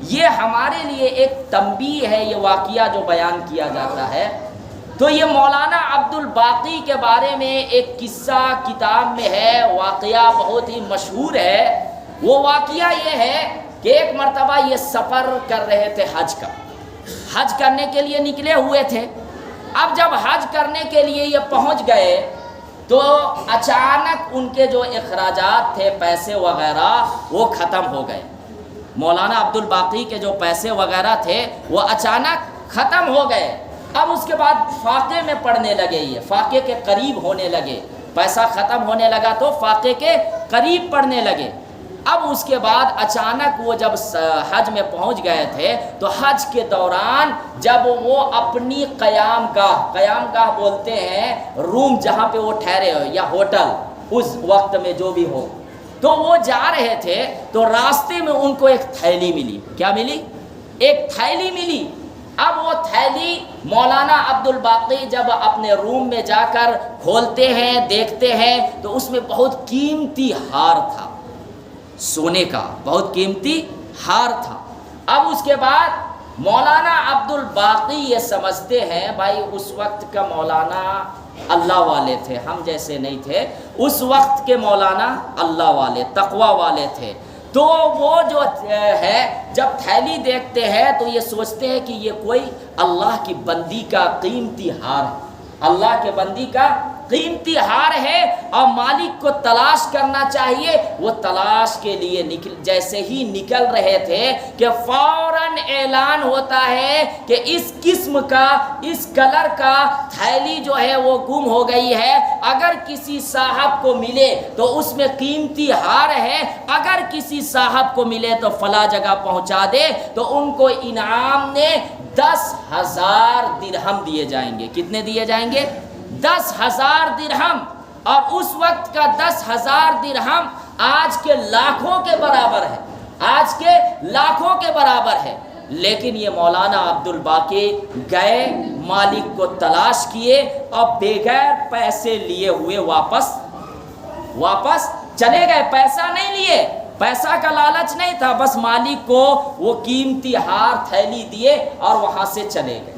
یہ ہمارے لیے ایک تنبیہ ہے، یہ واقعہ جو بیان کیا جاتا ہے۔ تو یہ مولانا عبد الباقی کے بارے میں ایک قصہ کتاب میں ہے، واقعہ بہت ہی مشہور ہے۔ وہ واقعہ یہ ہے کہ ایک مرتبہ یہ سفر کر رہے تھے حج کا، حج کرنے کے لیے نکلے ہوئے تھے۔ اب جب حج کرنے کے لیے یہ پہنچ گئے تو اچانک ان کے جو اخراجات تھے، پیسے وغیرہ، وہ ختم ہو گئے۔ مولانا عبد الباقی کے جو پیسے وغیرہ تھے وہ اچانک ختم ہو گئے۔ اب اس کے بعد فاقے میں پڑنے لگے، یہ فاقے کے قریب ہونے لگے، پیسہ ختم ہونے لگا تو فاقے کے قریب پڑنے لگے۔ اب اس کے بعد اچانک وہ جب حج میں پہنچ گئے تھے تو حج کے دوران جب وہ اپنی قیام گاہ بولتے ہیں روم جہاں پہ وہ ٹھہرے ہو یا ہوٹل اس وقت میں جو بھی ہو، تو وہ جا رہے تھے تو راستے میں ان کو ایک تھیلی ملی۔ کیا ملی؟ ایک تھیلی ملی۔ اب وہ تھیلی مولانا عبد الباقی جب اپنے روم میں جا کر کھولتے ہیں، دیکھتے ہیں تو اس میں بہت قیمتی ہار تھا، سونے کا بہت قیمتی ہار تھا۔ اب اس کے بعد مولانا عبد الباقی یہ سمجھتے ہیں، بھائی اس وقت کا مولانا اللہ والے تھے، ہم جیسے نہیں تھے، اس وقت کے مولانا اللہ والے، تقوی والے تھے۔ تو وہ جو ہے جب تھیلی دیکھتے ہیں تو یہ سوچتے ہیں کہ یہ کوئی اللہ کی بندی کا قیمتی ہار ہے، اللہ کے بندی کا قیمتی ہار ہے اور مالک کو تلاش کرنا چاہیے۔ وہ تلاش کے لیے جیسے ہی نکل رہے تھے کہ فوراً اعلان ہوتا ہے کہ اس قسم کا، اس کلر کا تھیلی جو ہے وہ گم ہو گئی ہے، اگر کسی صاحب کو ملے تو اس میں قیمتی ہار ہے، اگر کسی صاحب کو ملے تو فلاں جگہ پہنچا دے۔ تو ان کو انعام نے 10,000 درہم دیے جائیں گے۔ کتنے دیے جائیں گے؟ 10,000 درہم۔ اور اس وقت کا 10,000 درہم آج کے لاکھوں کے برابر ہے، آج کے لاکھوں کے برابر ہے۔ لیکن یہ مولانا عبد الباقی گئے، مالک کو تلاش کیے اور بغیر پیسے لیے ہوئے واپس چلے گئے۔ پیسہ نہیں لیے، پیسہ کا لالچ نہیں تھا، بس مالک کو وہ قیمتی ہار تھیلی دیے اور وہاں سے چلے گئے۔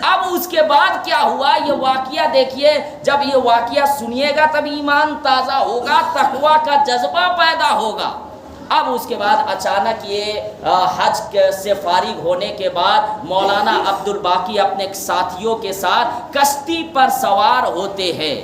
اب اس کے بعد کیا ہوا یہ واقعہ دیکھیے، جب یہ واقعہ سنیے گا تب ایمان تازہ ہوگا، تقویٰ کا جذبہ پیدا ہوگا۔ اب اس کے بعد اچانک یہ حج سے فارغ ہونے کے بعد مولانا عبد الباقی اپنے ساتھیوں کے ساتھ کشتی پر سوار ہوتے ہیں،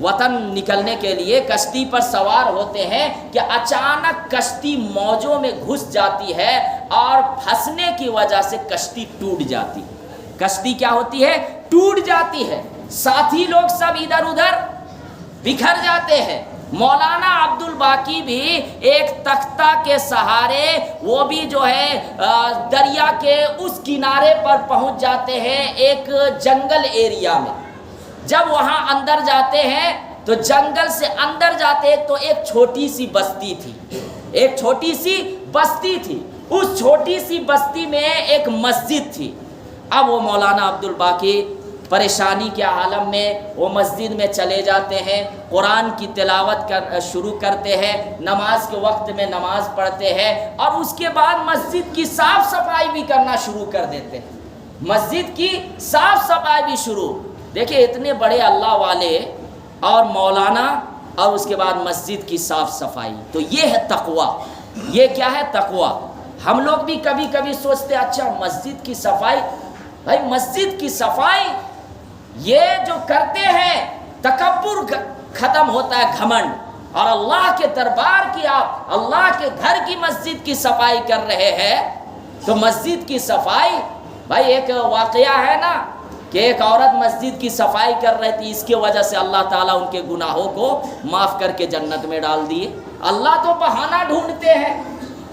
وطن نکلنے کے لیے کشتی پر سوار ہوتے ہیں کہ اچانک کشتی موجوں میں گھس جاتی ہے اور پھنسنے کی وجہ سے کشتی ٹوٹ جاتی ہے۔ کشتی کیا ہوتی ہے؟ ٹوٹ جاتی ہے۔ ساتھی لوگ سب ادھر ادھر بکھر جاتے ہیں۔ مولانا عبد الباقی بھی ایک تختہ کے سہارے، وہ بھی جو ہے دریا کے اس کنارے پر پہنچ جاتے ہیں، ایک جنگل ایریا میں۔ جب وہاں اندر جاتے ہیں تو جنگل سے اندر جاتے تو ایک چھوٹی سی بستی تھی، ایک چھوٹی سی بستی تھی۔ اس چھوٹی سی بستی میں ایک مسجد تھی۔ اب وہ مولانا عبد الباقی پریشانی کے عالم میں وہ مسجد میں چلے جاتے ہیں، قرآن کی تلاوت شروع کرتے ہیں، نماز کے وقت میں نماز پڑھتے ہیں اور اس کے بعد مسجد کی صاف صفائی بھی کرنا شروع کر دیتے ہیں۔ مسجد کی صاف صفائی بھی شروع۔ دیکھیں اتنے بڑے اللہ والے اور مولانا، اور اس کے بعد مسجد کی صاف صفائی، تو یہ ہے تقویٰ۔ یہ کیا ہے؟ تقویٰ۔ ہم لوگ بھی کبھی کبھی سوچتے اچھا مسجد کی صفائی، بھائی مسجد کی صفائی یہ جو کرتے ہیں تکبر ختم ہوتا ہے، گھمنڈ، اور اللہ کے دربار کی، آپ اللہ کے گھر کی مسجد کی صفائی کر رہے ہیں تو مسجد کی صفائی، بھائی ایک واقعہ ہے نا کہ ایک عورت مسجد کی صفائی کر رہی تھی، اس کی وجہ سے اللہ تعالیٰ ان کے گناہوں کو معاف کر کے جنت میں ڈال دیے۔ اللہ تو بہانہ ڈھونڈتے ہیں،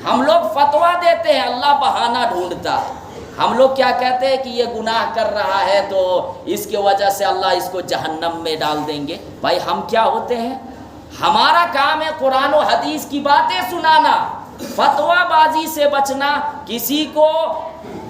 ہم لوگ فتویٰ دیتے ہیں، اللہ بہانہ ڈھونڈتا ہے۔ ہم لوگ کیا کہتے ہیں کہ یہ گناہ کر رہا ہے تو اس کی وجہ سے اللہ اس کو جہنم میں ڈال دیں گے۔ بھائی ہم کیا ہوتے ہیں؟ ہمارا کام ہے قرآن و حدیث کی باتیں سنانا، فتویٰ بازی سے بچنا۔ کسی کو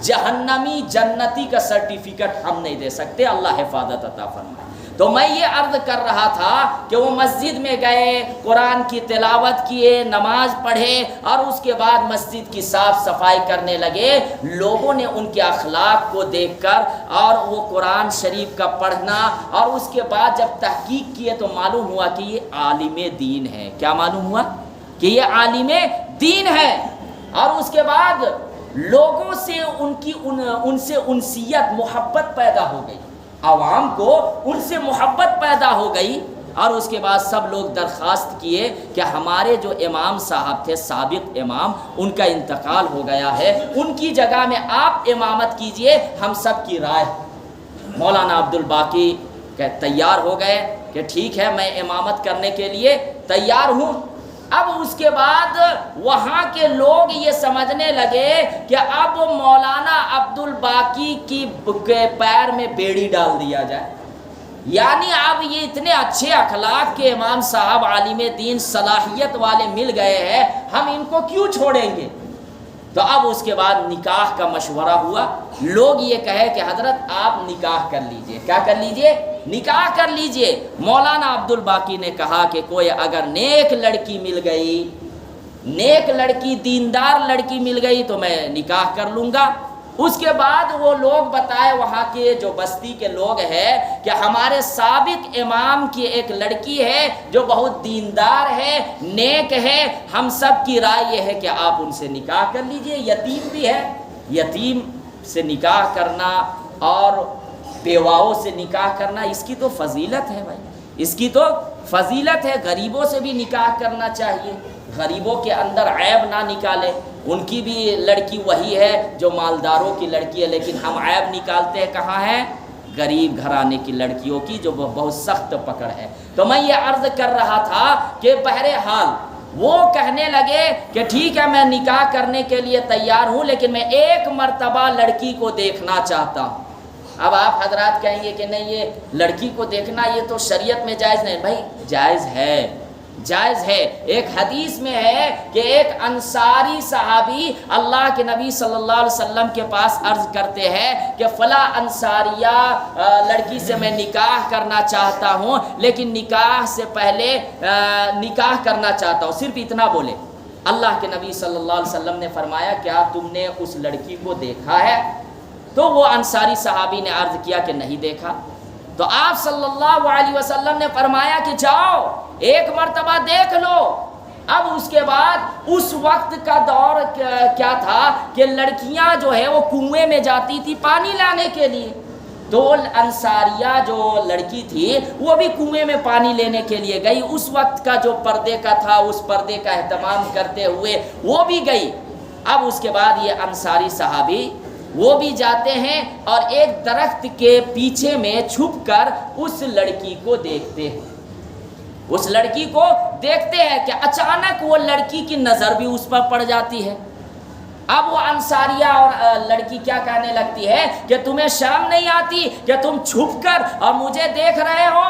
جہنمی جنتی کا سرٹیفکیٹ ہم نہیں دے سکتے، اللہ حفاظت عطا فرمائے۔ تو میں یہ عرض کر رہا تھا کہ وہ مسجد میں گئے، قرآن کی تلاوت کیے، نماز پڑھے اور اس کے بعد مسجد کی صاف صفائی کرنے لگے۔ لوگوں نے ان کے اخلاق کو دیکھ کر اور وہ قرآن شریف کا پڑھنا اور اس کے بعد جب تحقیق کیے تو معلوم ہوا کہ یہ عالم دین ہے۔ کیا معلوم ہوا؟ کہ یہ عالم دین ہے۔ اور اس کے بعد لوگوں سے ان سے انسیت، محبت پیدا ہو گئی، عوام کو ان سے محبت پیدا ہو گئی۔ اور اس کے بعد سب لوگ درخواست کیے کہ ہمارے جو امام صاحب تھے، سابق امام، ان کا انتقال ہو گیا ہے، ان کی جگہ میں آپ امامت کیجئے، ہم سب کی رائے۔ مولانا عبدالباقی تیار ہو گئے کہ ٹھیک ہے، میں امامت کرنے کے لیے تیار ہوں۔ اب اس کے بعد وہاں کے لوگ یہ سمجھنے لگے کہ اب مولانا عبدالباقی کی پیر میں بیڑی ڈال دیا جائے، یعنی اب یہ اتنے اچھے اخلاق کے امام صاحب، عالم دین، صلاحیت والے مل گئے ہیں، ہم ان کو کیوں چھوڑیں گے؟ تو اب اس کے بعد نکاح کا مشورہ ہوا۔ لوگ یہ کہے کہ حضرت آپ نکاح کر لیجئے۔ کیا کر لیجئے؟ نکاح کر لیجئے۔ مولانا عبدالباقی نے کہا کہ کوئی اگر نیک لڑکی مل گئی، نیک لڑکی، دیندار لڑکی مل گئی تو میں نکاح کر لوں گا۔ اس کے بعد وہ لوگ بتائے، وہاں کے جو بستی کے لوگ ہیں، کہ ہمارے سابق امام کی ایک لڑکی ہے جو بہت دیندار ہے، نیک ہے، ہم سب کی رائے یہ ہے کہ آپ ان سے نکاح کر لیجئے، یتیم بھی ہے۔ یتیم سے نکاح کرنا اور بیواؤں سے نکاح کرنا، اس کی تو فضیلت ہے بھائی، اس کی تو فضیلت ہے۔ غریبوں سے بھی نکاح کرنا چاہیے، غریبوں کے اندر عیب نہ نکالے۔ ان کی بھی لڑکی وہی ہے جو مالداروں کی لڑکی ہے، لیکن ہم عیب نکالتے ہیں کہاں ہے؟ غریب گھرانے کی لڑکیوں کی، جو بہت سخت پکڑ ہے۔ تو میں یہ عرض کر رہا تھا کہ بہرحال وہ کہنے لگے کہ ٹھیک ہے، میں نکاح کرنے کے لیے تیار ہوں، لیکن میں ایک مرتبہ لڑکی کو دیکھنا چاہتا ہوں۔ اب آپ حضرات کہیں گے کہ نہیں، یہ لڑکی کو دیکھنا یہ تو شریعت میں جائز نہیں۔ بھائی جائز ہے، جائز ہے۔ ایک حدیث میں ہے کہ ایک انصاری صحابی اللہ کے نبی صلی اللہ علیہ وسلم کے پاس عرض کرتے ہیں کہ فلاں انصاریہ لڑکی سے میں نکاح کرنا چاہتا ہوں، لیکن نکاح سے پہلے نکاح کرنا چاہتا ہوں، صرف اتنا بولے۔ اللہ کے نبی صلی اللہ علیہ وسلم نے فرمایا کیا تم نے اس لڑکی کو دیکھا ہے؟ تو وہ انصاری صحابی نے عرض کیا کہ نہیں دیکھا۔ تو آپ صلی اللہ علیہ وسلم نے فرمایا کہ جاؤ ایک مرتبہ دیکھ لو۔ اب اس کے بعد اس وقت کا دور کیا تھا کہ لڑکیاں جو ہے وہ کنویں میں جاتی تھی پانی لانے کے لیے، تو انصاریہ جو لڑکی تھی وہ بھی کنویں میں پانی لینے کے لیے گئی۔ اس وقت کا جو پردے کا تھا، اس پردے کا اہتمام کرتے ہوئے وہ بھی گئی۔ اب اس کے بعد یہ انصاری صحابی وہ بھی جاتے ہیں اور ایک درخت کے پیچھے میں چھپ کر اس لڑکی کو دیکھتے ہیں، اس لڑکی کو دیکھتے ہیں کہ اچانک وہ لڑکی کی نظر بھی اس پر پڑ جاتی ہے۔ اب وہ انصاریہ اور لڑکی کیا کہنے لگتی ہے کہ تمہیں شرم نہیں آتی کہ تم چھپ کر اور مجھے دیکھ رہے ہو؟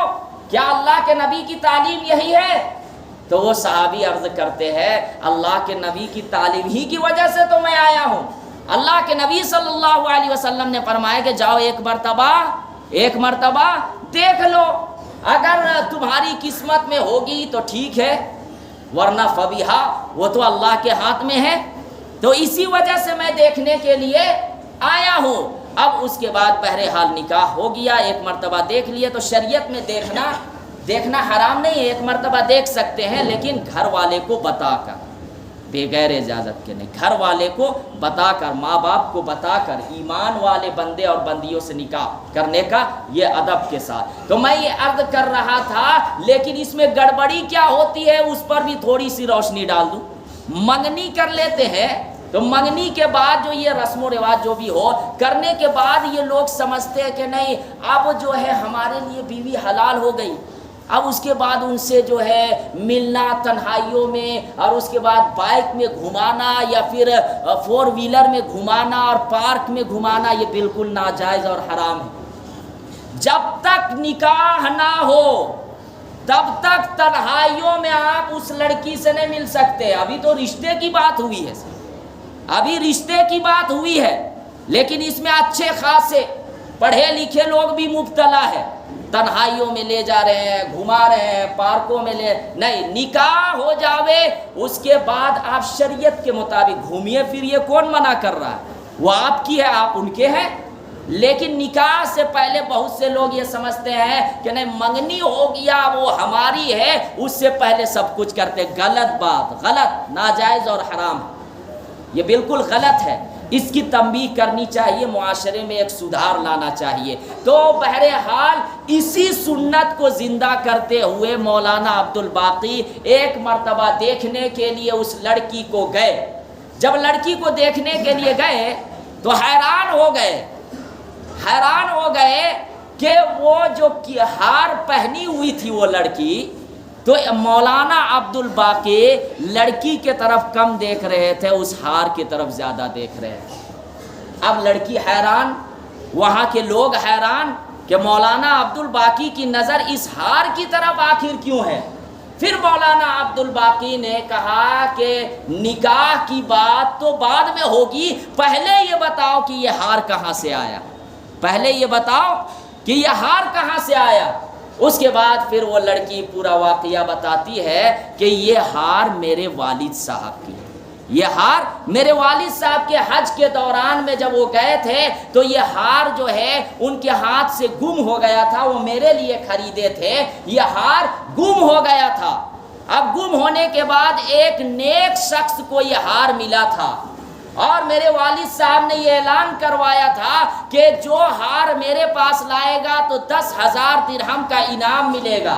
کیا اللہ کے نبی کی تعلیم یہی ہے؟ تو وہ صحابی عرض کرتے ہیں اللہ کے نبی کی تعلیم ہی کی وجہ سے تو میں آیا ہوں۔ اللہ کے نبی صلی اللہ علیہ وسلم نے فرمایا کہ جاؤ ایک مرتبہ دیکھ لو، اگر تمہاری قسمت میں ہوگی تو ٹھیک ہے، ورنہ فبیہا، وہ تو اللہ کے ہاتھ میں ہے۔ تو اسی وجہ سے میں دیکھنے کے لیے آیا ہوں۔ اب اس کے بعد بہرحال نکاح ہو گیا، ایک مرتبہ دیکھ لیا۔ تو شریعت میں دیکھنا حرام نہیں ہے، ایک مرتبہ دیکھ سکتے ہیں، لیکن گھر والے کو بتا کر، بغیر اجازت کے نہیں، گھر والے کو بتا کر، ماں باپ کو بتا کر، ایمان والے بندے اور بندیوں سے نکاح کرنے کا یہ ادب کے ساتھ۔ تو میں یہ عرض کر رہا تھا، لیکن اس میں گڑبڑی کیا ہوتی ہے اس پر بھی تھوڑی سی روشنی ڈال دوں۔ منگنی کر لیتے ہیں، تو منگنی کے بعد جو یہ رسم و رواج جو بھی ہو، کرنے کے بعد یہ لوگ سمجھتے ہیں کہ نہیں اب جو ہے ہمارے لیے بیوی حلال ہو گئی۔ اب اس کے بعد ان سے جو ہے ملنا تنہائیوں میں، اور اس کے بعد بائک میں گھمانا یا پھر 4 ویلر میں گھمانا اور پارک میں گھمانا، یہ بالکل ناجائز اور حرام ہے۔ جب تک نکاح نہ ہو تب تک تنہائیوں میں آپ اس لڑکی سے نہیں مل سکتے۔ ابھی تو رشتے کی بات ہوئی ہے، لیکن اس میں اچھے خاصے پڑھے لکھے لوگ بھی مبتلا ہے۔ تنہائیوں میں لے جا رہے ہیں، گھما رہے ہیں، پارکوں میں نہیں، نکاح ہو جاوے اس کے بعد آپ شریعت کے مطابق گھومیے پھریے، کون منع کر رہا ہے؟ وہ آپ کی ہے، آپ ان کے ہیں۔ لیکن نکاح سے پہلے بہت سے لوگ یہ سمجھتے ہیں کہ نہیں منگنی ہو گیا وہ ہماری ہے، اس سے پہلے سب کچھ کرتے۔ غلط بات، غلط، ناجائز اور حرام، یہ بالکل غلط ہے۔ اس کی تنبیہ کرنی چاہیے، معاشرے میں ایک سدھار لانا چاہیے۔ تو بہرحال اسی سنت کو زندہ کرتے ہوئے مولانا عبدالباقی ایک مرتبہ دیکھنے کے لیے اس لڑکی کو گئے۔ جب لڑکی کو دیکھنے کے لیے گئے تو حیران ہو گئے کہ وہ جو ہار پہنی ہوئی تھی وہ لڑکی، تو مولانا عبدالباقی لڑکی کے طرف کم دیکھ رہے تھے، اس ہار کی طرف زیادہ دیکھ رہے تھے۔ اب لڑکی حیران، وہاں کے لوگ حیران کہ مولانا عبدالباقی کی نظر اس ہار کی طرف آخر کیوں ہے؟ پھر مولانا عبدالباقی نے کہا کہ نکاح کی بات تو بعد میں ہوگی، پہلے یہ بتاؤ کہ یہ ہار کہاں سے آیا، پہلے یہ بتاؤ کہ یہ ہار کہاں سے آیا۔ اس کے بعد پھر وہ لڑکی پورا واقعہ بتاتی ہے کہ یہ ہار میرے والد صاحب کی ہے، یہ ہار میرے والد صاحب کے حج کے دوران میں جب وہ گئے تھے تو یہ ہار جو ہے ان کے ہاتھ سے گم ہو گیا تھا، وہ میرے لیے خریدے تھے، یہ ہار گم ہو گیا تھا۔ اب گم ہونے کے بعد ایک نیک شخص کو یہ ہار ملا تھا، اور میرے والد صاحب نے یہ اعلان کروایا تھا کہ جو ہار میرے پاس لائے گا تو 10,000 درہم کا انعام ملے گا۔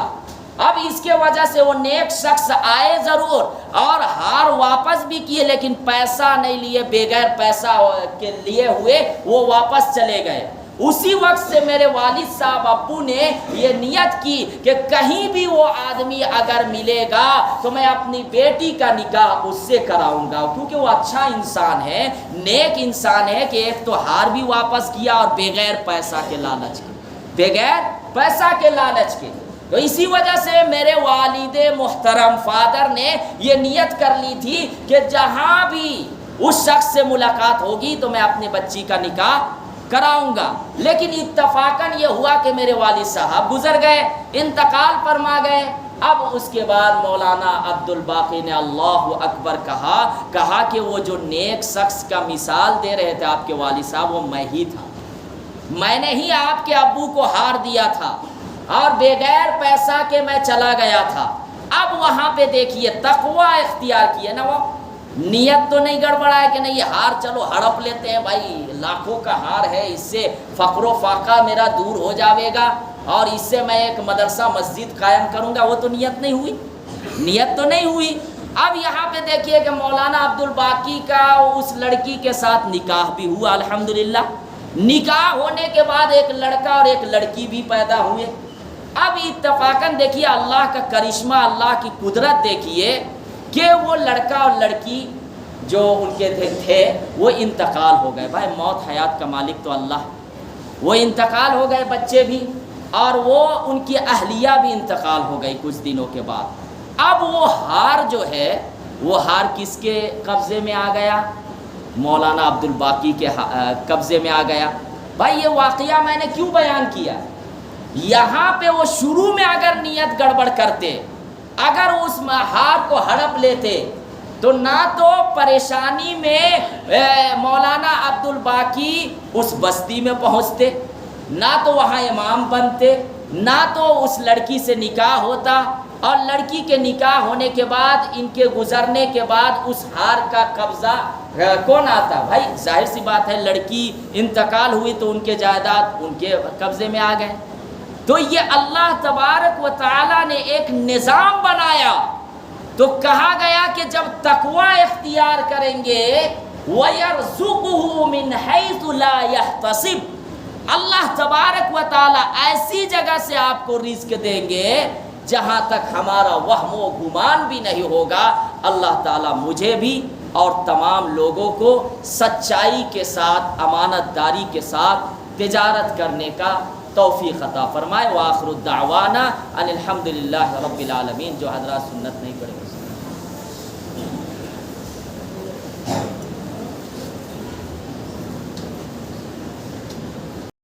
اب اس کے وجہ سے وہ نیک شخص آئے ضرور اور ہار واپس بھی کیے، لیکن پیسہ نہیں لیے، بغیر پیسہ کے لیے ہوئے وہ واپس چلے گئے۔ اسی وقت سے میرے والد صاحب ابو نے یہ نیت کی کہ کہیں بھی وہ آدمی اگر ملے گا تو میں اپنی بیٹی کا نکاح اس سے کراؤں گا، کیونکہ وہ اچھا انسان ہے، نیک انسان ہے کہ ایک تو ہار بھی واپس کیا اور بغیر پیسہ کے لالچ کے، بغیر پیسہ کے لالچ کے۔ تو اسی وجہ سے میرے والد محترم فادر نے یہ نیت کر لی تھی کہ جہاں بھی اس شخص سے ملاقات ہوگی تو میں اپنی بچی کا نکاح کراؤں گا۔ لیکن اتفاقاً یہ ہوا کہ میرے والد صاحب گزر گئے، انتقال فرما گئے۔ اب اس کے بعد مولانا عبدالباقی نے اللہ اکبر کہا کہ وہ جو نیک شخص کا مثال دے رہے تھے آپ کے والد صاحب، وہ میں ہی تھا، میں نے ہی آپ کے ابو کو ہار دیا تھا اور بغیر پیسہ کے میں چلا گیا تھا۔ اب وہاں پہ دیکھیے تقوی اختیار کیے نا، وہ نیت تو نہیں گڑبڑا ہے کہ نہیں یہ ہار چلو ہڑپ لیتے ہیں، بھائی لاکھوں کا ہار ہے، اس سے فقر و فاقہ میرا دور ہو جاوے گا اور اس سے میں ایک مدرسہ مسجد قائم کروں گا، وہ تو نیت نہیں ہوئی، نیت تو نہیں ہوئی۔ اب یہاں پہ دیکھیے کہ مولانا عبدالباقی کا اس لڑکی کے ساتھ نکاح بھی ہوا، الحمدللہ۔ نکاح ہونے کے بعد ایک لڑکا اور ایک لڑکی بھی پیدا ہوئے۔ اب اتفاقاً دیکھیے اللہ کا کرشمہ، اللہ کی قدرت دیکھیے کہ وہ لڑکا اور لڑکی جو ان کے تھے وہ انتقال ہو گئے۔ بھائی موت حیات کا مالک تو اللہ، وہ انتقال ہو گئے بچے بھی، اور وہ ان کی اہلیہ بھی انتقال ہو گئی کچھ دنوں کے بعد۔ اب وہ ہار جو ہے وہ ہار کس کے قبضے میں آ گیا؟ مولانا عبدالباقی کے قبضے میں آ گیا۔ بھائی یہ واقعہ میں نے کیوں بیان کیا؟ یہاں پہ وہ شروع میں اگر نیت گڑبڑ کرتے، اگر اس ہار کو ہڑپ لیتے تو نہ تو پریشانی میں مولانا عبدالباقی اس بستی میں پہنچتے، نہ تو وہاں امام بنتے، نہ تو اس لڑکی سے نکاح ہوتا، اور لڑکی کے نکاح ہونے کے بعد ان کے گزرنے کے بعد اس ہار کا قبضہ کون آتا؟ بھائی ظاہر سی بات ہے، لڑکی انتقال ہوئی تو ان کے جائیداد ان کے قبضے میں آ گئے۔ تو یہ اللہ تبارک و تعالی نے ایک نظام بنایا، تو کہا گیا کہ جب تقوی اختیار کریں گے وَيَرْزُقُهُ مِنْ حَيْثُ لَا يَحْتَسِبُ، اللہ تبارک و تعالی ایسی جگہ سے آپ کو رزق دیں گے جہاں تک ہمارا وہم و گمان بھی نہیں ہوگا۔ اللہ تعالی مجھے بھی اور تمام لوگوں کو سچائی کے ساتھ، امانت داری کے ساتھ تجارت کرنے کا توفیق عطا فرمائے۔ وآخر الدعوانا ان الحمدللہ رب العالمین۔ جو حضرات سنت نہیں پڑھے